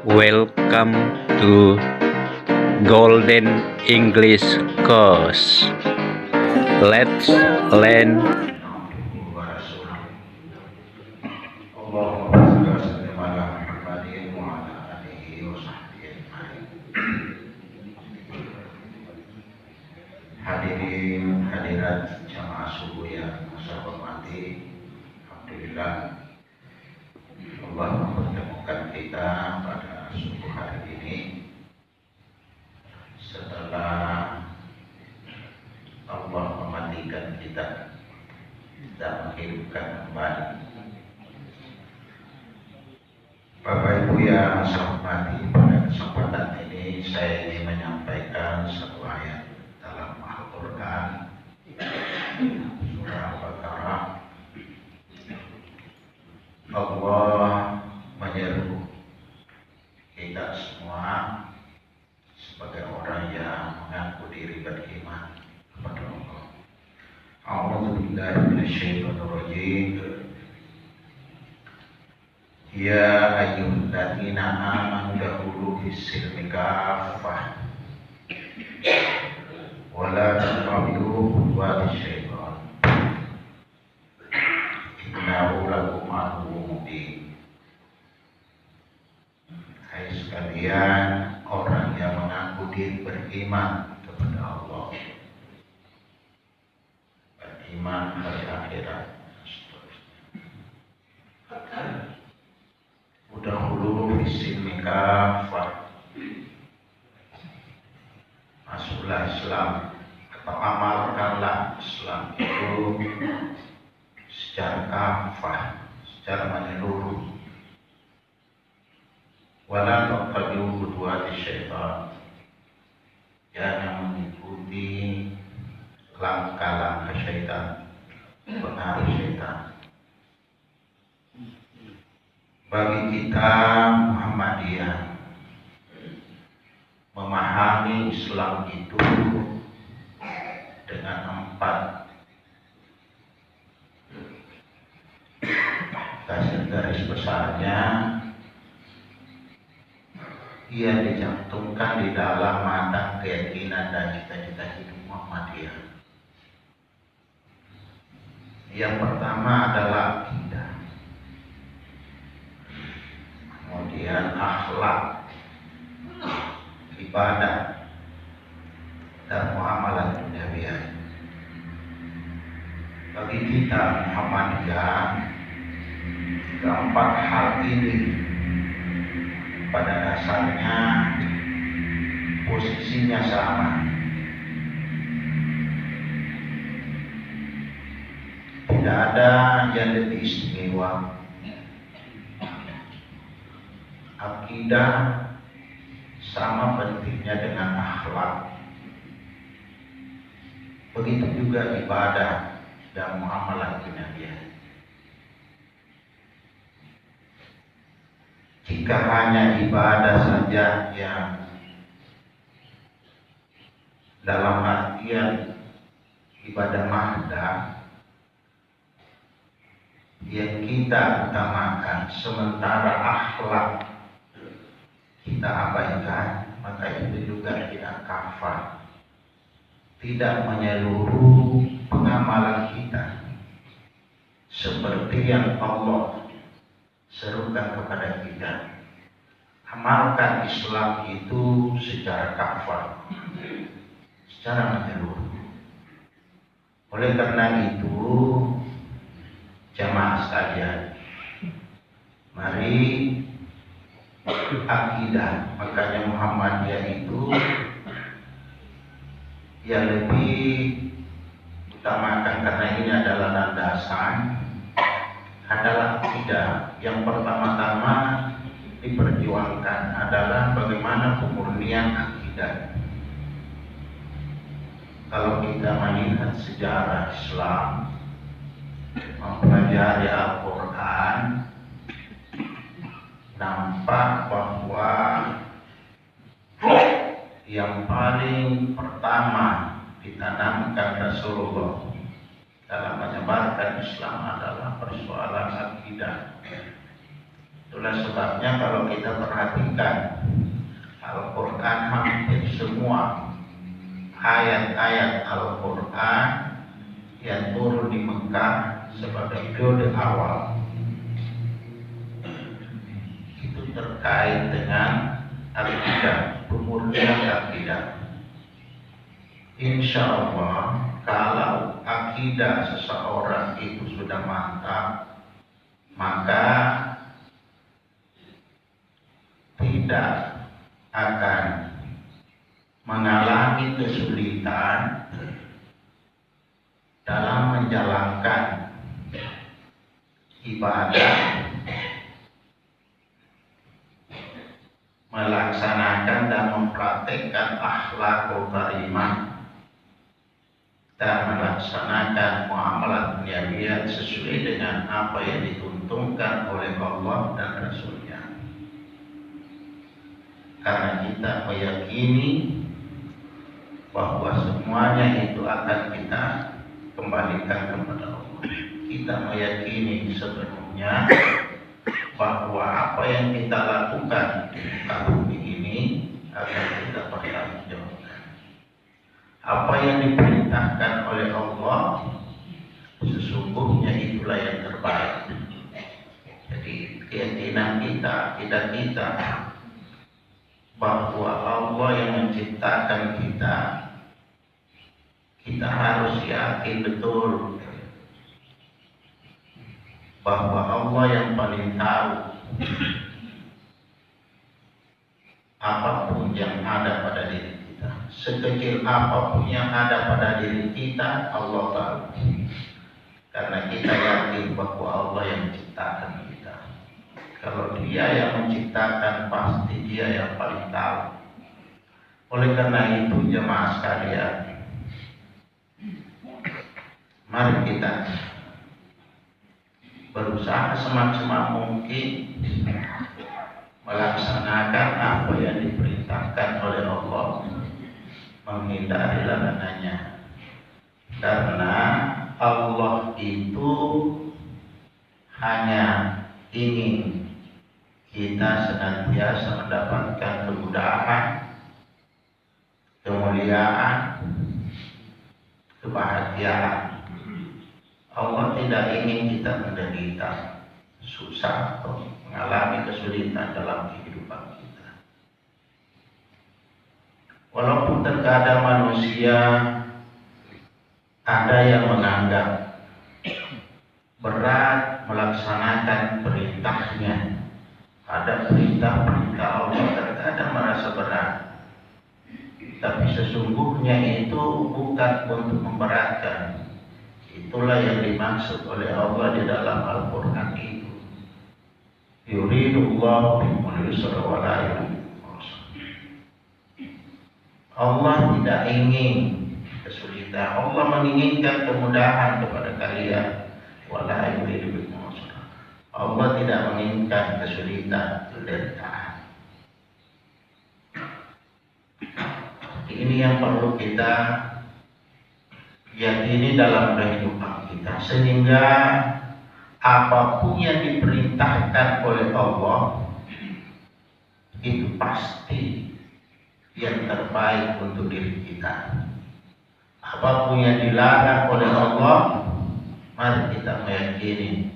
Welcome to Golden English Course. Let's learn. Hadirin hadirat jamaah subuh yang saya hormati, alhamdulillah Allah mempertemukan kita pada subuh hari ini setelah Allah mematikan kita dan menghidupkan kembali. Bapak Ibu yang saya hormati, pada kesempatan ini saya ingin menyampaikan satu ayat dalam Al-Quran, surah Al-Baqarah. Allah menyeru kita semua sebagai orang yang mengaku diri beriman kepada Allah. A'udzubillahi minasyaitonir rajim. Ya ayyuhalladzina amanu dakhulu fis-silmi kaffah wa la tattabi'u khutuwati syaitan innahu lakum aduwwun mubin. Hai sekalian orang yang mengaku diri beriman kepada Allah, beriman hari akhirat, udkhulu fis-silmi kaffah, masuklah Islam atau amalkanlah Islam itu secara kafah, secara menyeluruh. Wala tattabi'u khutuwati syaitan, jangan mengikuti langkah-langkah syaitan, pengaruh syaitan. Bagi kita Muhammadiyah, memahami Islam itu dengan 4 garis besarnya. Ia dicantumkan di dalam mata keyakinan dan cita-cita hidup Muhammadiyah. Yang pertama adalah akidah, kemudian akhlak, ibadah, dan muamalah duniawiah. Bagi kita Muhammadiyah, keempat hal ini pada dasarnya posisinya sama. Tidak ada yang lebih istimewa. Akidah sama pentingnya dengan akhlak. Begitu juga ibadah dan muamalah duniawiah. Jika hanya ibadah saja yang dalam artian ibadah mahdah yang kita utamakan, sementara akhlak kita abaikan, maka itu juga tidak kafah, tidak menyeluruh pengamalan kita seperti yang Allah serukan kepada kita. Amalkan Islam itu secara kafah, secara menyeluruh. Oleh karena itu, jamaah sekalian, mari akidah, makanya Muhammadiyah itu yang lebih utamakan karena ini adalah landasan, adalah akidah. Yang pertama-tama diperjuangkan adalah bagaimana pemurnian akidah. Kalau kita melihat sejarah Islam, mempelajari Al-Quran, nampak bahwa yang paling pertama ditanamkan Rasulullah dalam menyebarkan Islam adalah persoalan akidah. Itulah sebabnya kalau kita perhatikan Al-Quran, hampir semua ayat-ayat Al-Quran yang turun di Mekah sebagai periode awal itu terkait dengan akidah, pemurnian akidah. Insya Allah, kalau akidah seseorang itu sudah mantap, maka tidak akan mengalami kesulitan dalam menjalankan ibadah, melaksanakan dan mempraktekkan akhlakul karimah, dan melaksanakan muamalah duniawiya sesuai dengan apa yang dituntunkan oleh Allah dan Rasul-Nya. Karena kita meyakini bahwa semuanya itu akan kita kembalikan kepada Allah. Kita meyakini sepenuhnya bahwa apa yang kita lakukan di bumi ini akan kita pertanggungjawabkan. Apa yang diperintahkan oleh Allah sesungguhnya itulah yang terbaik. Jadi keyakinan kita, tidak kita, bahwa Allah yang menciptakan kita, kita harus yakin betul bahwa Allah yang paling tahu apapun yang ada pada diri kita. Sekecil apapun yang ada pada diri kita, Allah tahu. Karena kita yakin bahwa Allah yang menciptakan kita. Kalau Dia yang menciptakan, pasti Dia yang paling tahu. Oleh karena itu, jemaah sekalian, mari kita berusaha semaksimal mungkin melaksanakan apa yang diperintahkan oleh Allah, menghindari larangannya. Karena Allah itu hanya ingin kita senantiasa mendapatkan kemudahan, kemuliaan, kebahagiaan. Allah tidak ingin kita menderita, susah atau mengalami kesulitan dalam kehidupan kita. Walaupun terkadang manusia ada yang menganggap berat melaksanakan perintahnya, ada perintah-perintah Allah terkadang merasa berat, tapi sesungguhnya itu bukan untuk memberatkan. Itulah yang dimaksud oleh Allah di dalam Al-Quran itu. Yuridullahu bimul yusra wa la yuridul usra. Allah tidak ingin kesulitan. Allah menginginkan kemudahan kepada kalian. Wa la yuridul usra. Allah tidak menginginkan kesulitan, penderitaan. Ini yang perlu kita yakini dalam kehidupan kita, sehingga apapun yang diperintahkan oleh Allah itu pasti yang terbaik untuk diri kita. Apapun yang dilarang oleh Allah, mari kita meyakini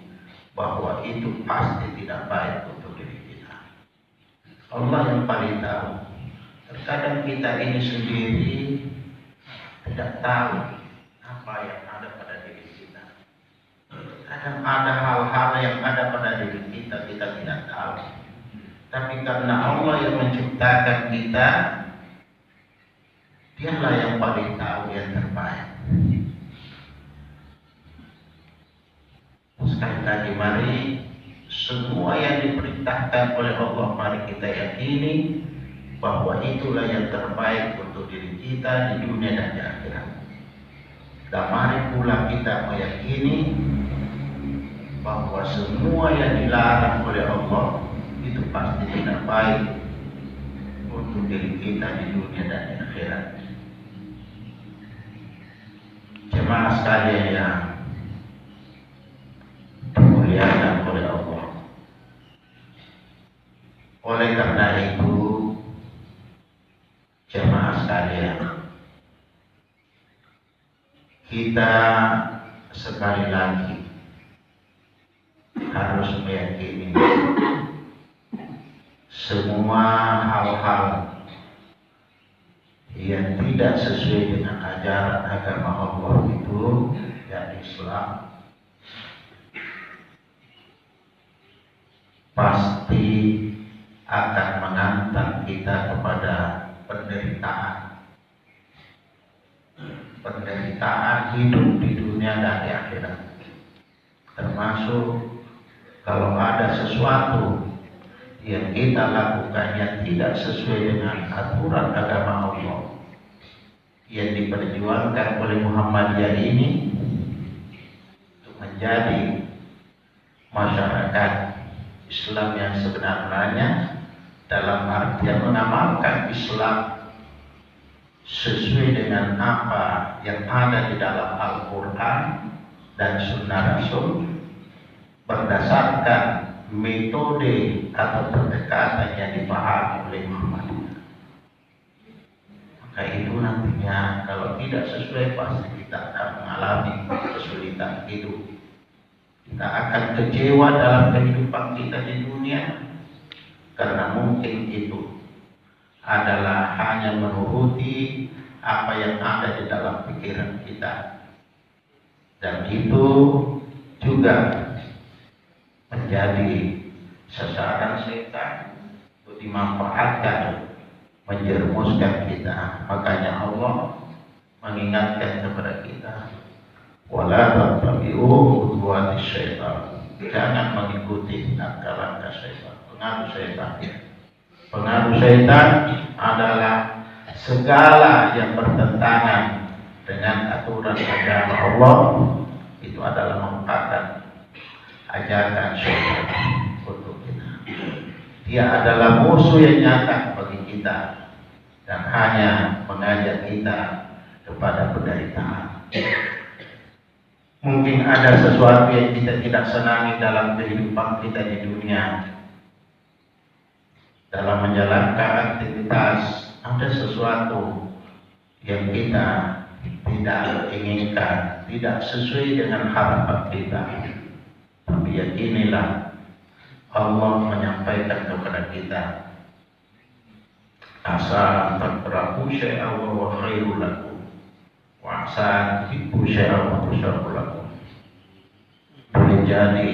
bahwa itu pasti tidak baik untuk diri kita. Allah yang paling tahu. Terkadang kita ini sendiri tidak tahu apa yang ada pada diri kita. Kadang ada hal-hal yang ada pada diri kita, kita tidak tahu. Tapi karena Allah yang menciptakan kita, Dialah yang paling tahu yang terbaik. Sekali lagi, mari semua yang diperintahkan oleh Allah, mari kita yakini bahwa itulah yang terbaik untuk diri kita di dunia dan di akhirat. Dan mari pula kita meyakini bahwa semua yang dilarang oleh Allah itu pasti tidak baik untuk diri kita di dunia dan di akhirat. Jemaah sekalian yang dimuliakan oleh Allah, Oleh karena itu, jemaah sekalian, kita sekali lagi harus meyakini semua hal-hal yang tidak sesuai dengan ajaran agama Allah itu, ya Islam, pasti akan mengantar kita kepada penderitaan hidup di dunia dan di akhirat. Termasuk kalau ada sesuatu yang kita lakukan yang tidak sesuai dengan aturan agama Allah yang diperjuangkan oleh Muhammadiyah ini untuk menjadi masyarakat Islam yang sebenarnya, dalam artian mengamalkan Islam sesuai dengan apa yang ada di dalam Al-Quran dan Sunnah Rasul berdasarkan metode atau pendekatan yang dipahami oleh Muhammadiyah. Maka itu nantinya kalau tidak sesuai pasti kita akan mengalami kesulitan hidup. Kita akan kecewa dalam kehidupan kita di dunia karena mungkin itu adalah hanya menuruti apa yang ada di dalam pikiran kita, dan itu juga menjadi sasaran setan untuk dimanfaatkan menjerumuskan kita. Makanya Allah mengingatkan kepada kita, wala tattabi'u khutuwatis syaitan, jangan mengikuti langkah-langkah syaitan, pengaruh syaitan. Pengaruh syaitan adalah segala yang bertentangan dengan aturan agama Allah, itu adalah merupakan ajaran syaitan untuk kita. Dia adalah musuh yang nyata bagi kita dan hanya mengajak kita kepada penderitaan. Mungkin ada sesuatu yang kita tidak senangi dalam kehidupan kita di dunia. Dalam menjalankan aktivitas ada sesuatu yang kita tidak inginkan, tidak sesuai dengan harapan kita. Tapi yakinilah Allah menyampaikan kepada kita, asa takrahu syai'an wa huwa khairul lakum wa asa tuhibbu syai'an wa huwa syarrul lakum. Boleh jadi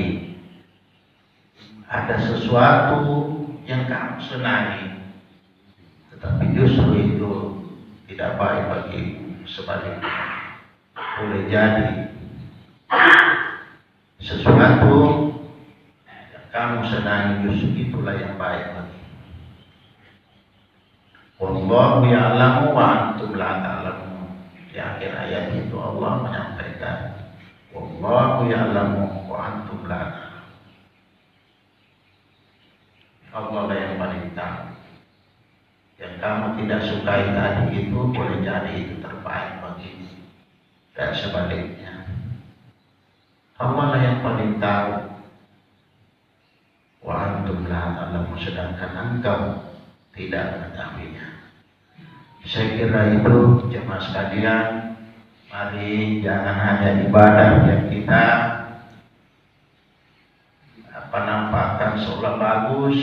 ada sesuatu yang kamu senangi, tetapi justru itu tidak baik bagi sebaliknya. Boleh jadi sesuatu yang kamu senangi justru itulah yang baik bagi. Wallahu ya'lamu wa antum la ta'lamun. Di akhir ayat itu Allah menyampaikan, wallahu ya'lamu wa antum la ta'lamun. Allah lah yang paling tahu. Yang kamu tidak sukai tadi itu boleh jadi itu terbaik bagimu, dan sebaliknya. Allah lah yang paling tahu. Wa antum la ta'lamun, sedangkan engkau tidak mengetahuinya. Saya kira itu jemaah sekalian, mari jangan hanya ibadah yang kita nampakkan seolah bagus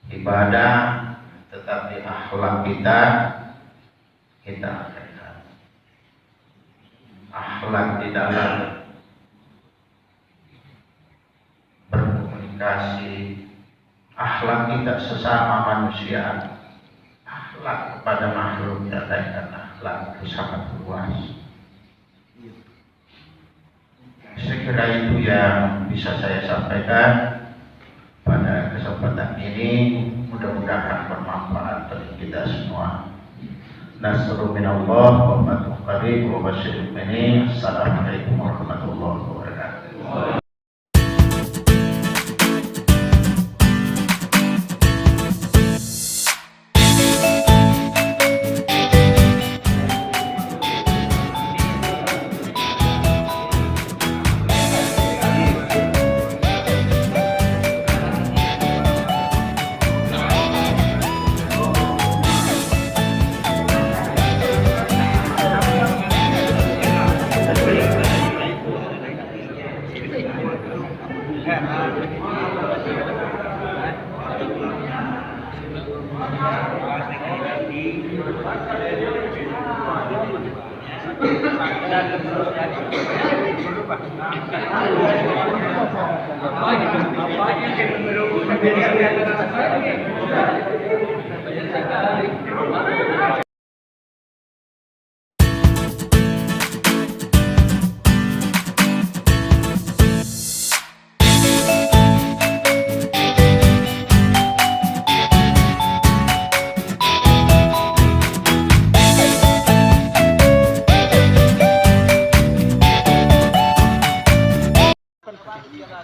ibadah, tetapi akhlak kita abaikan. Akhlak di dalam berkomunikasi, akhlak kita sesama manusia, akhlak kepada makhluk yang lain, dan akhlak itu sangat luas. Saya kira itu yang bisa saya sampaikan pada kesempatan ini. Mudah-mudahan bermanfaat bagi kita semua. Nasrul minallah wa fathuh qarib wa basyiril mu'minin. Assalamualaikum warahmatullahi wabarakatuh.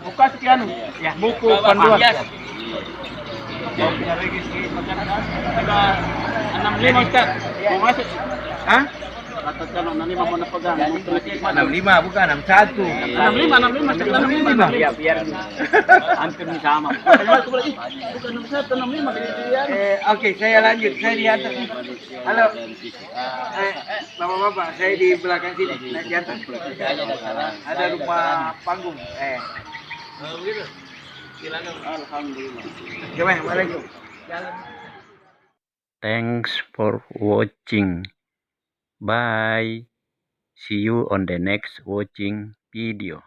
Buka sekian ya. Buku panduan. Yes. 65 Ustaz. Mau masuk? Hah? Katakan 65 mau pegang. 65 bukan 61. 65. Ya biar hampir sama. Bukan 65 oke, saya lanjut. Saya di atas. Halo. Bapak-bapak, saya di belakang sini. Naik di atas. Ada rumah panggung. Begitu. Alhamdulillah. Assalamualaikum. Thanks for watching. Bye. See you on the next watching video.